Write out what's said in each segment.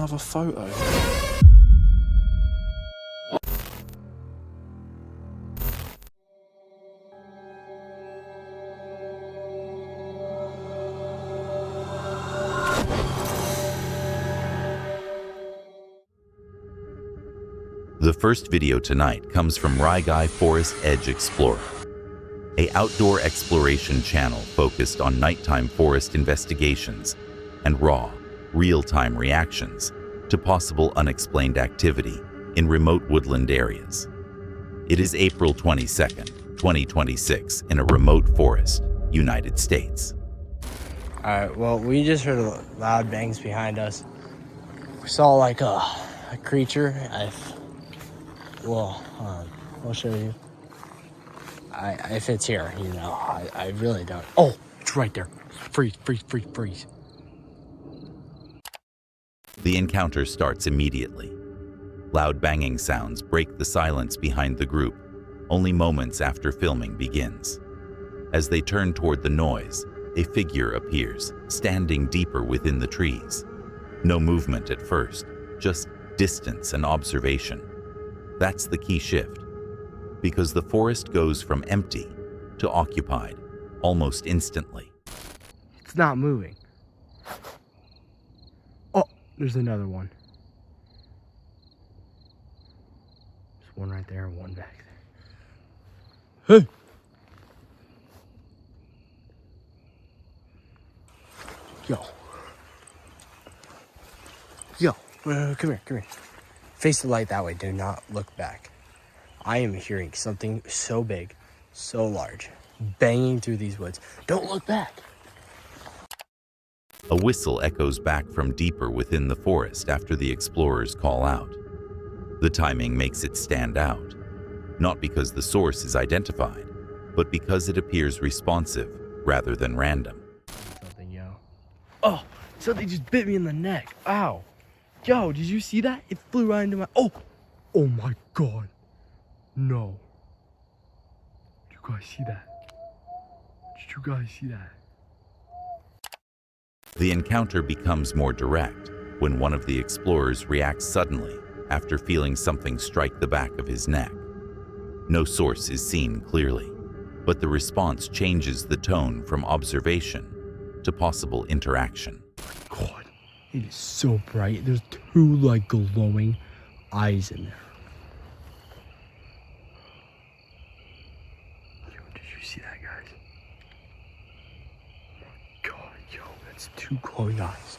another photo. The first video tonight comes from Guy Forest Edge Explorer, an outdoor exploration channel focused on nighttime forest investigations and raw, real-time reactions to possible unexplained activity in remote woodland areas. It is April 22nd, 2026 in a remote forest, United States. Alright, well, we just heard loud bangs behind us. We saw like a creature. I'll show you. If it's here, you know, I really don't. Oh, it's right there. Freeze. The encounter starts immediately. Loud banging sounds break the silence behind the group, only moments after filming begins. As they turn toward the noise, a figure appears, standing deeper within the trees. No movement at first, just distance and observation. That's the key shift, because the forest goes from empty to occupied almost instantly. It's not moving. Oh, there's another one. There's one right there and one back there. Hey! Yo, come here. Face the light that way, do not look back. I am hearing something so big, so large, banging through these woods. Don't look back. A whistle echoes back from deeper within the forest after the explorers call out. The timing makes it stand out, not because the source is identified, but because it appears responsive rather than random. Something, yo. Oh, something just bit me in the neck. Ow. Yo, did you see that? It flew right into my... Oh my God. No. Did you guys see that? The encounter becomes more direct when one of the explorers reacts suddenly after feeling something strike the back of his neck. No source is seen clearly, but the response changes the tone from observation to possible interaction. God. It is so bright. There's two like glowing eyes in there. Yo, did you see that, guys? Oh my God, yo, that's two glowing eyes.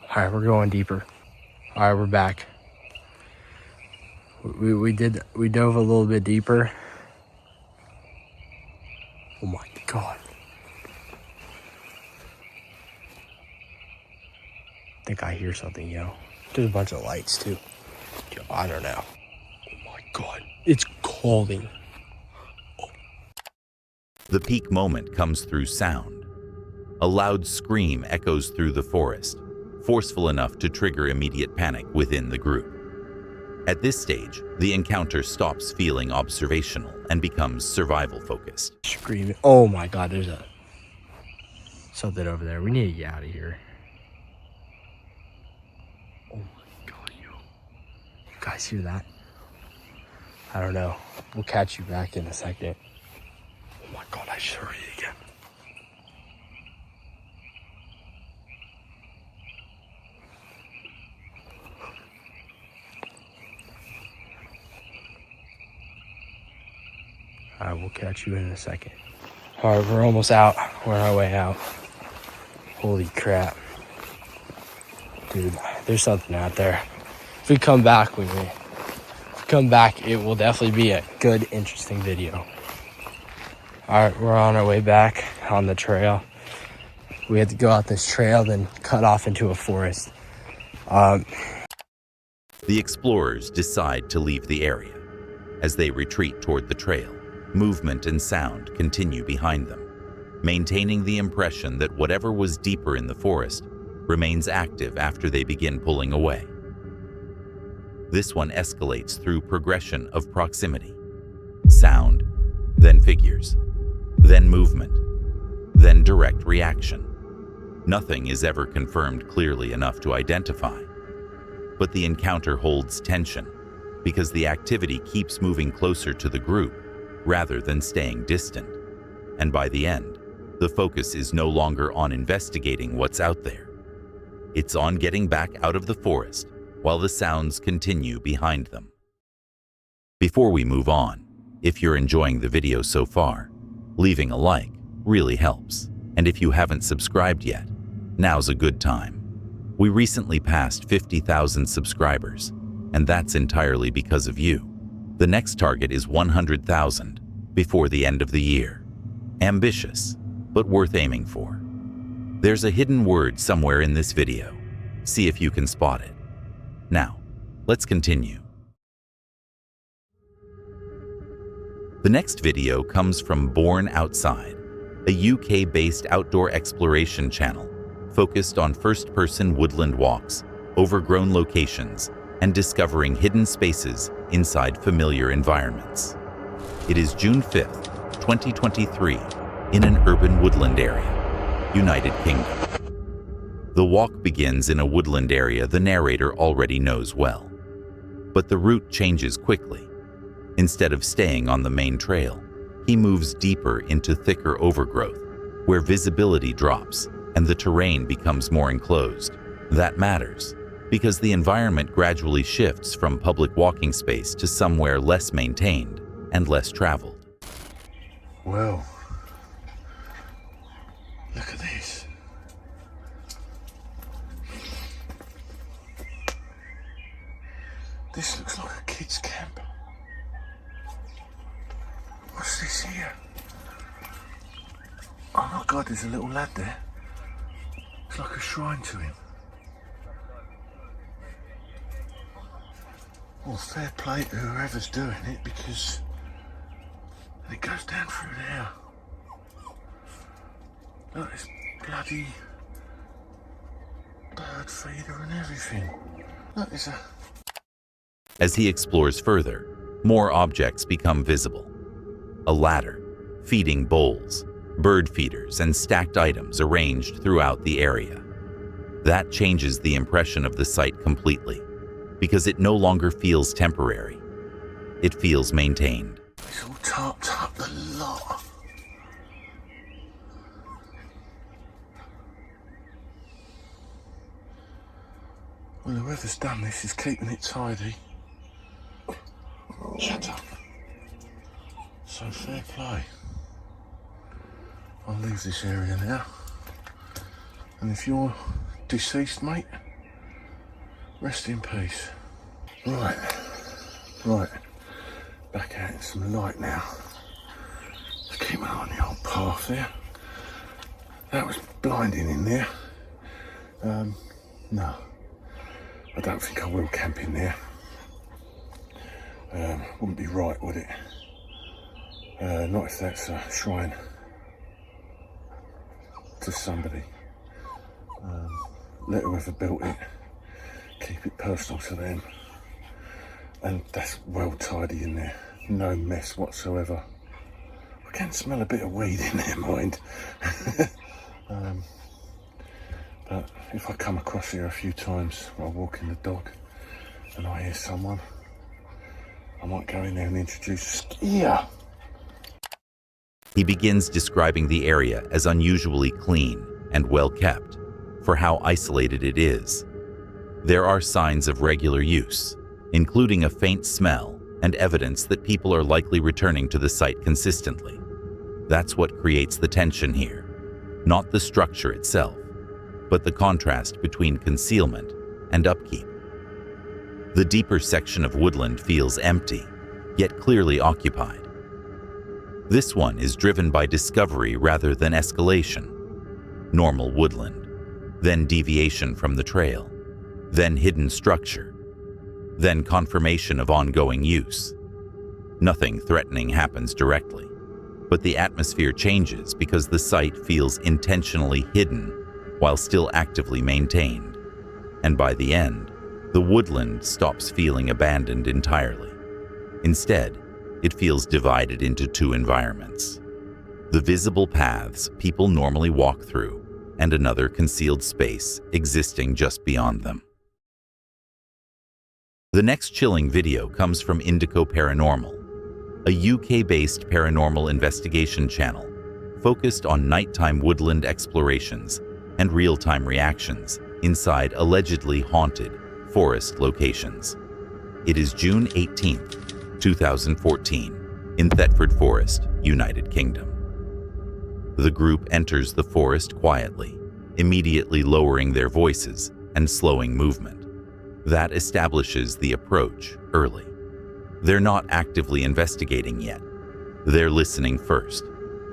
Alright, we're going deeper. Alright, we're back. We dove a little bit deeper. Oh my God. I think I hear something, yo. There's a bunch of lights too. Yo, I don't know. Oh my God, it's calling. Oh. The peak moment comes through sound. A loud scream echoes through the forest, forceful enough to trigger immediate panic within the group. At this stage, the encounter stops feeling observational and becomes survival focused. Screaming. Oh my God, there's something over there. We need to get out of here. Oh my God, yo. You guys hear that? I don't know. We'll catch you back in a second. Oh my God, I just heard it again. All right, we'll catch you in a second. All right, we're almost out. We're on our way out. Holy crap. Dude, there's something out there. If we come back, it will definitely be a good, interesting video. All right, we're on our way back on the trail. We had to go out this trail, then cut off into a forest. The explorers decide to leave the area. As they retreat toward the trail, movement and sound continue behind them, maintaining the impression that whatever was deeper in the forest remains active after they begin pulling away. This one escalates through progression of proximity, sound, then figures, then movement, then direct reaction. Nothing is ever confirmed clearly enough to identify. But the encounter holds tension because the activity keeps moving closer to the group rather than staying distant. And by the end, the focus is no longer on investigating what's out there. It's on getting back out of the forest while the sounds continue behind them. Before we move on, if you're enjoying the video so far, leaving a like really helps. And if you haven't subscribed yet, now's a good time. We recently passed 50,000 subscribers, and that's entirely because of you. The next target is 100,000 before the end of the year. Ambitious, but worth aiming for. There's a hidden word somewhere in this video. See if you can spot it. Now, let's continue. The next video comes from Born Outside, a UK-based outdoor exploration channel focused on first-person woodland walks, overgrown locations, and discovering hidden spaces inside familiar environments. It is June 5th, 2023, in an urban woodland area, United Kingdom. The walk begins in a woodland area the narrator already knows well. But the route changes quickly. Instead of staying on the main trail, he moves deeper into thicker overgrowth, where visibility drops and the terrain becomes more enclosed. That matters, because the environment gradually shifts from public walking space to somewhere less maintained and less traveled. Well, look at this. This looks like a kid's camp. What's this here? Oh my God, there's a little lad there. It's like a shrine to him. Well, fair play to whoever's doing it, because it goes down through there. Look, it's bloody bird feeder and everything. Look, there's a... As he explores further, more objects become visible. A ladder, feeding bowls, bird feeders, and stacked items arranged throughout the area. That changes the impression of the site completely, because it no longer feels temporary. It feels maintained. It's all tarped up the lot. Well, whoever's done this is keeping it tidy. Shut up. So fair play. I'll leave this area now. And if you're deceased, mate, rest in peace. Right. Back out in some light now. Let's keep an eye on the old path there. That was blinding in there. No. I don't think I will camp in there. Wouldn't be right, would it? Not if that's a shrine to somebody. Let whoever built it keep it personal to them. And that's well tidy in there. No mess whatsoever. I can smell a bit of weed in there, mind. But if I come across here a few times while walking the dog and I hear someone, I might go in there and introduce skier. He begins describing the area as unusually clean and well kept for how isolated it is. There are signs of regular use, including a faint smell and evidence that people are likely returning to the site consistently. That's what creates the tension here, not the structure itself, but the contrast between concealment and upkeep. The deeper section of woodland feels empty, yet clearly occupied. This one is driven by discovery rather than escalation. Normal woodland, then deviation from the trail, then hidden structure, then confirmation of ongoing use. Nothing threatening happens directly, but the atmosphere changes because the site feels intentionally hidden while still actively maintained. And by the end, the woodland stops feeling abandoned entirely. Instead, it feels divided into two environments. The visible paths people normally walk through, and another concealed space existing just beyond them. The next chilling video comes from Indico Paranormal, a UK-based paranormal investigation channel focused on nighttime woodland explorations and real-time reactions inside allegedly haunted forest locations. It is June 18, 2014, in Thetford Forest, United Kingdom. The group enters the forest quietly, immediately lowering their voices and slowing movement. That establishes the approach early. They're not actively investigating yet. They're listening first.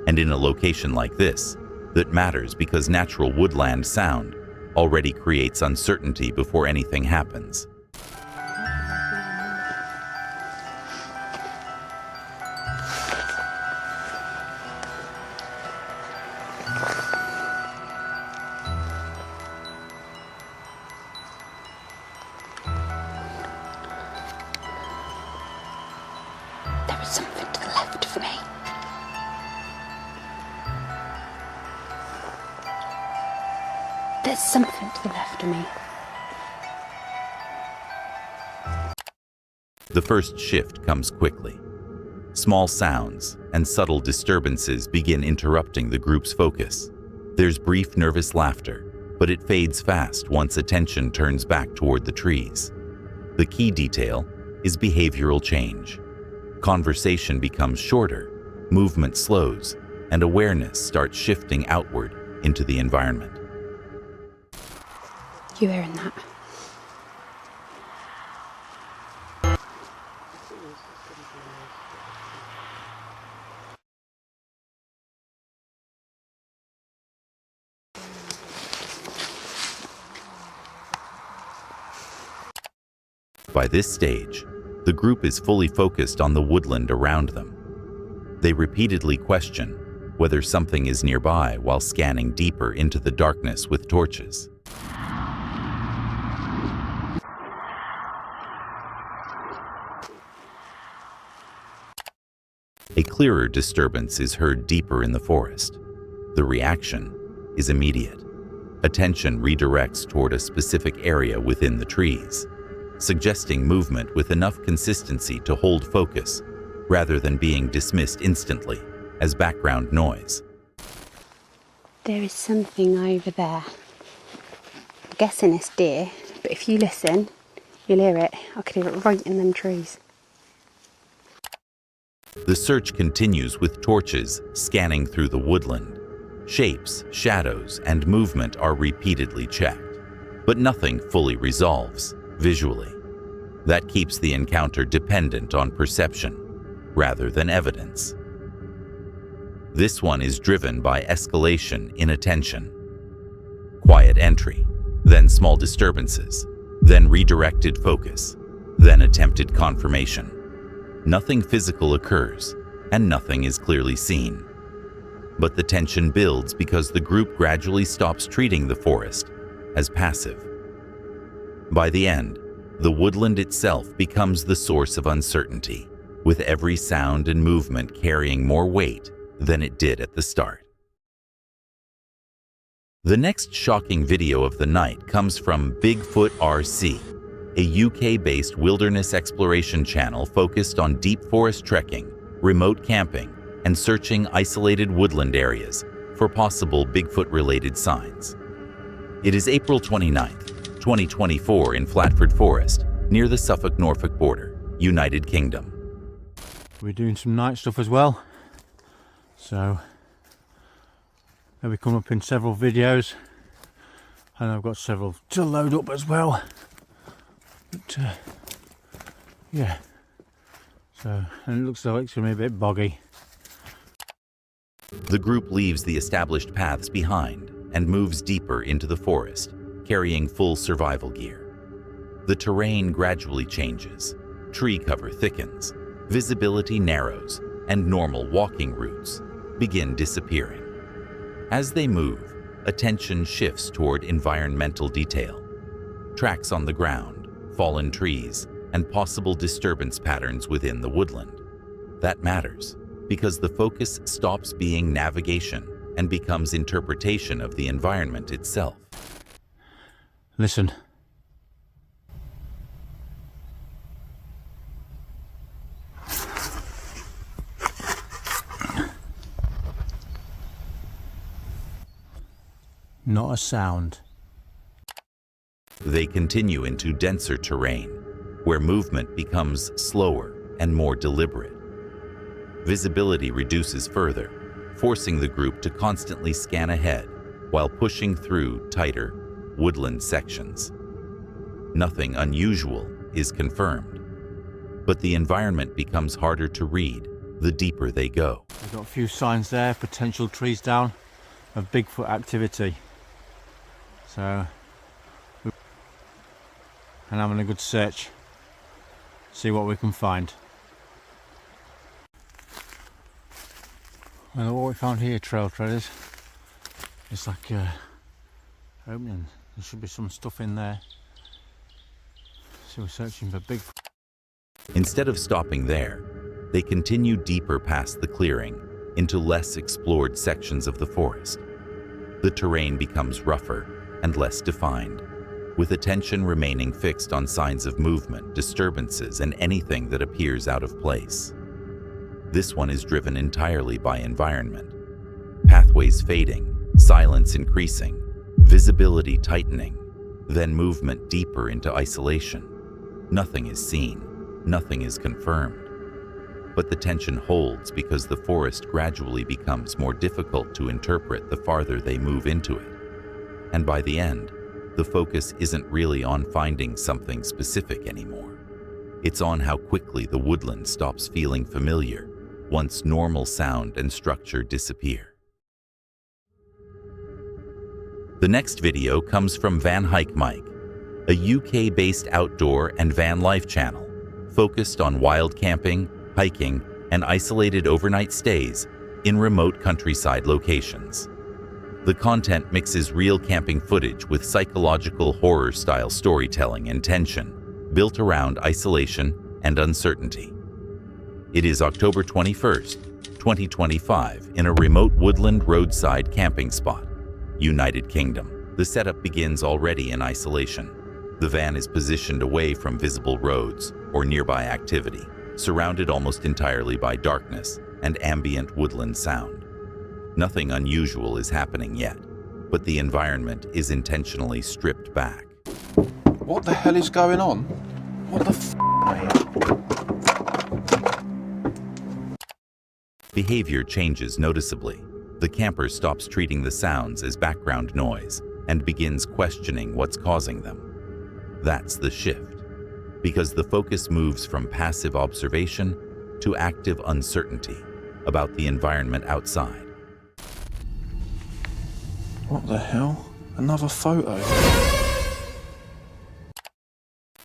And in a location like this, that matters because natural woodland sound already creates uncertainty before anything happens. There is something to the left of me. There's something to the left of me. The first shift comes quickly. Small sounds and subtle disturbances begin interrupting the group's focus. There's brief nervous laughter, but it fades fast once attention turns back toward the trees. The key detail is behavioral change. Conversation becomes shorter, movement slows, and awareness starts shifting outward into the environment. You hearing that? By this stage, the group is fully focused on the woodland around them. They repeatedly question whether something is nearby while scanning deeper into the darkness with torches. A clearer disturbance is heard deeper in the forest. The reaction is immediate. Attention redirects toward a specific area within the trees, suggesting movement with enough consistency to hold focus rather than being dismissed instantly as background noise. There is something over there. I'm guessing it's deer, but if you listen, you'll hear it. I could hear it right in them trees. The search continues with torches scanning through the woodland. Shapes, shadows, and movement are repeatedly checked, but nothing fully resolves visually. That keeps the encounter dependent on perception rather than evidence. This one is driven by escalation in attention. Quiet entry, then small disturbances, then redirected focus, then attempted confirmation. Nothing physical occurs, and nothing is clearly seen. But the tension builds because the group gradually stops treating the forest as passive. By the end, the woodland itself becomes the source of uncertainty, with every sound and movement carrying more weight than it did at the start. The next shocking video of the night comes from Bigfoot RC, a UK-based wilderness exploration channel focused on deep forest trekking, remote camping, and searching isolated woodland areas for possible Bigfoot-related signs. It is April 29th, 2024 in Flatford Forest, near the Suffolk-Norfolk border, United Kingdom. We're doing some night stuff as well, so they'll be coming up in several videos, and I've got several to load up as well. But yeah, so, and it looks like it's going to be a bit boggy. The group leaves the established paths behind and moves deeper into the forest, carrying full survival gear. The terrain gradually changes, tree cover thickens, visibility narrows, and normal walking routes begin disappearing. As they move, attention shifts toward environmental detail. Tracks on the ground, fallen trees, and possible disturbance patterns within the woodland. That matters because the focus stops being navigation and becomes interpretation of the environment itself. Listen. Not a sound. They continue into denser terrain, where movement becomes slower and more deliberate. Visibility reduces further, forcing the group to constantly scan ahead while pushing through tighter, woodland sections. Nothing unusual is confirmed, but the environment becomes harder to read the deeper they go. We've got a few signs there, potential trees down, of Bigfoot activity. So, and having a good search, see what we can find. Well, what we found here, trail treaders, it's like opening. There should be some stuff in there. So we're searching for Bigfoot. Instead of stopping there, they continue deeper past the clearing into less explored sections of the forest. The terrain becomes rougher and less defined, with attention remaining fixed on signs of movement, disturbances, and anything that appears out of place. This one is driven entirely by environment. Pathways fading, silence increasing, visibility tightening, then movement deeper into isolation. Nothing is seen, nothing is confirmed. But the tension holds because the forest gradually becomes more difficult to interpret the farther they move into it. And by the end, the focus isn't really on finding something specific anymore. It's on how quickly the woodland stops feeling familiar once normal sound and structure disappear. The next video comes from Van Hike Mike, a UK-based outdoor and van life channel focused on wild camping, hiking, and isolated overnight stays in remote countryside locations. The content mixes real camping footage with psychological horror-style storytelling and tension, built around isolation and uncertainty. It is October 21st, 2025, in a remote woodland roadside camping spot, United Kingdom. The setup begins already in isolation. The van is positioned away from visible roads or nearby activity, surrounded almost entirely by darkness and ambient woodland sound. Nothing unusual is happening yet, but the environment is intentionally stripped back. What the hell is going on? What the Behavior changes noticeably. The camper stops treating the sounds as background noise and begins questioning what's causing them. That's the shift, because the focus moves from passive observation to active uncertainty about the environment outside. What the hell? Another photo.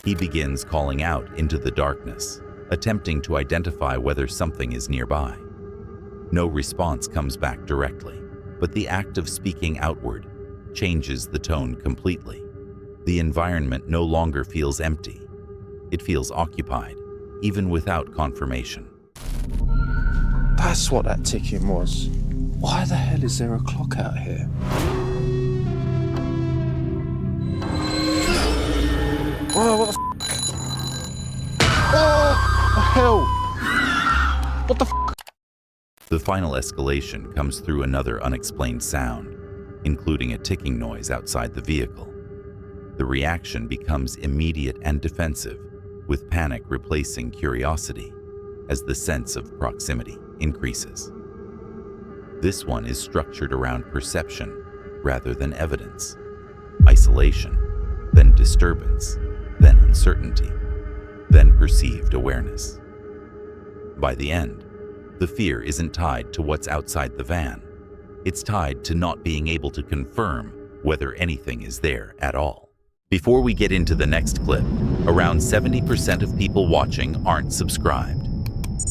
He begins calling out into the darkness, attempting to identify whether something is nearby. No response comes back directly, but the act of speaking outward changes the tone completely. The environment no longer feels empty. It feels occupied, even without confirmation. That's what that ticking was. Why the hell is there a clock out here? Whoa, what the Oh, the hell? What the The final escalation comes through another unexplained sound, including a ticking noise outside the vehicle. The reaction becomes immediate and defensive, with panic replacing curiosity as the sense of proximity increases. This one is structured around perception rather than evidence. Isolation, then disturbance, then uncertainty, then perceived awareness. By the end, the fear isn't tied to what's outside the van. It's tied to not being able to confirm whether anything is there at all. Before we get into the next clip, around 70% of people watching aren't subscribed.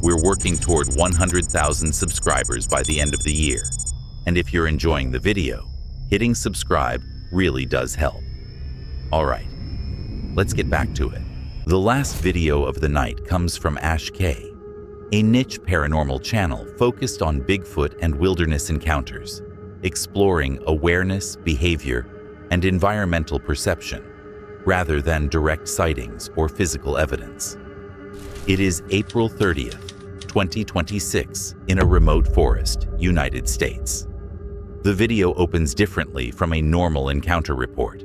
We're working toward 100,000 subscribers by the end of the year. And if you're enjoying the video, hitting subscribe really does help. All right, let's get back to it. The last video of the night comes from Ash K, a niche paranormal channel focused on Bigfoot and wilderness encounters. exploring awareness, behavior, and environmental perception, rather than direct sightings or physical evidence. It is April 30th, 2026, in a remote forest, United States. The video opens differently from a normal encounter report.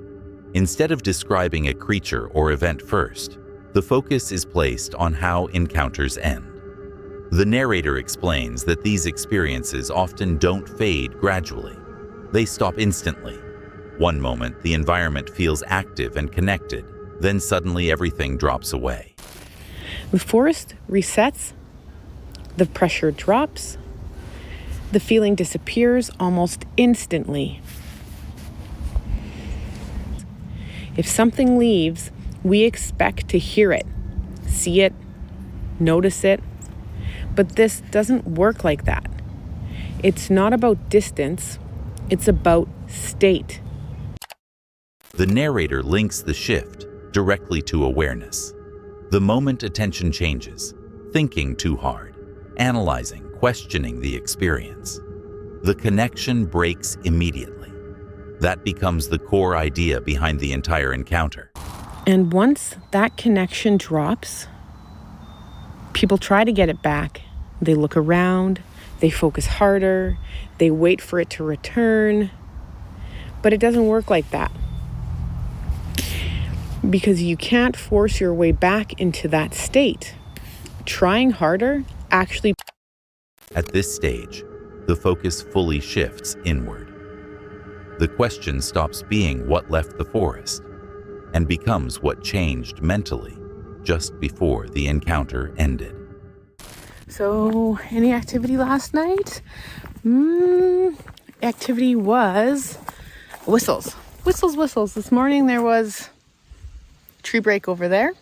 Instead of describing a creature or event first, the focus is placed on how encounters end. The narrator explains that these experiences often don't fade gradually. They stop instantly. One moment, the environment feels active and connected, then suddenly everything drops away. The forest resets, the pressure drops, the feeling disappears almost instantly. If something leaves, we expect to hear it, see it, notice it, but this doesn't work like that. It's not about distance, it's about state. The narrator links the shift directly to awareness. The moment attention changes, thinking too hard, analyzing, questioning the experience, the connection breaks immediately. That becomes the core idea behind the entire encounter. And once that connection drops, people try to get it back. They look around, they focus harder, they wait for it to return. But it doesn't work like that. Because you can't force your way back into that state. Trying harder actually... At this stage, the focus fully shifts inward. The question stops being what left the forest and becomes what changed mentally just before the encounter ended. So, any activity last night? Activity was whistles. Whistles. This morning there was tree break over there.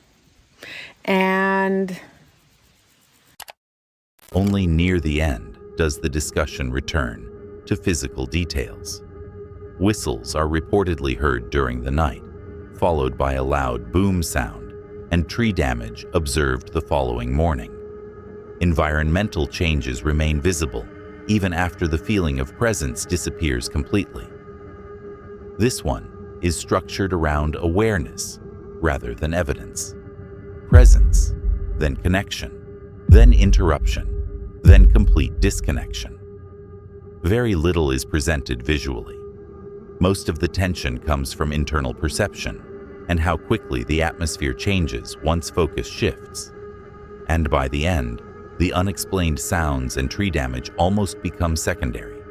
And only near the end does the discussion return to physical details. Whistles are reportedly heard during the night, followed by a loud boom sound, and tree damage observed the following morning. Environmental changes remain visible even after the feeling of presence disappears completely. This one is structured around awareness rather than evidence. Presence, then connection, then interruption, then complete disconnection. Very little is presented visually. Most of the tension comes from internal perception and how quickly the atmosphere changes once focus shifts. And by the end, the unexplained sounds and tree damage almost become secondary.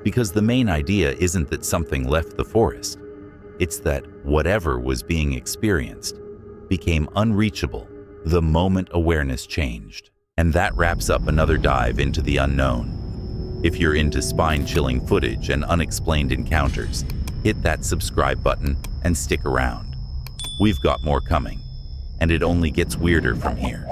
Because the main idea isn't that something left the forest, it's that whatever was being experienced became unreachable the moment awareness changed. And that wraps up another dive into the unknown. If you're into spine-chilling footage and unexplained encounters, hit that subscribe button and stick around. We've got more coming, and it only gets weirder from here.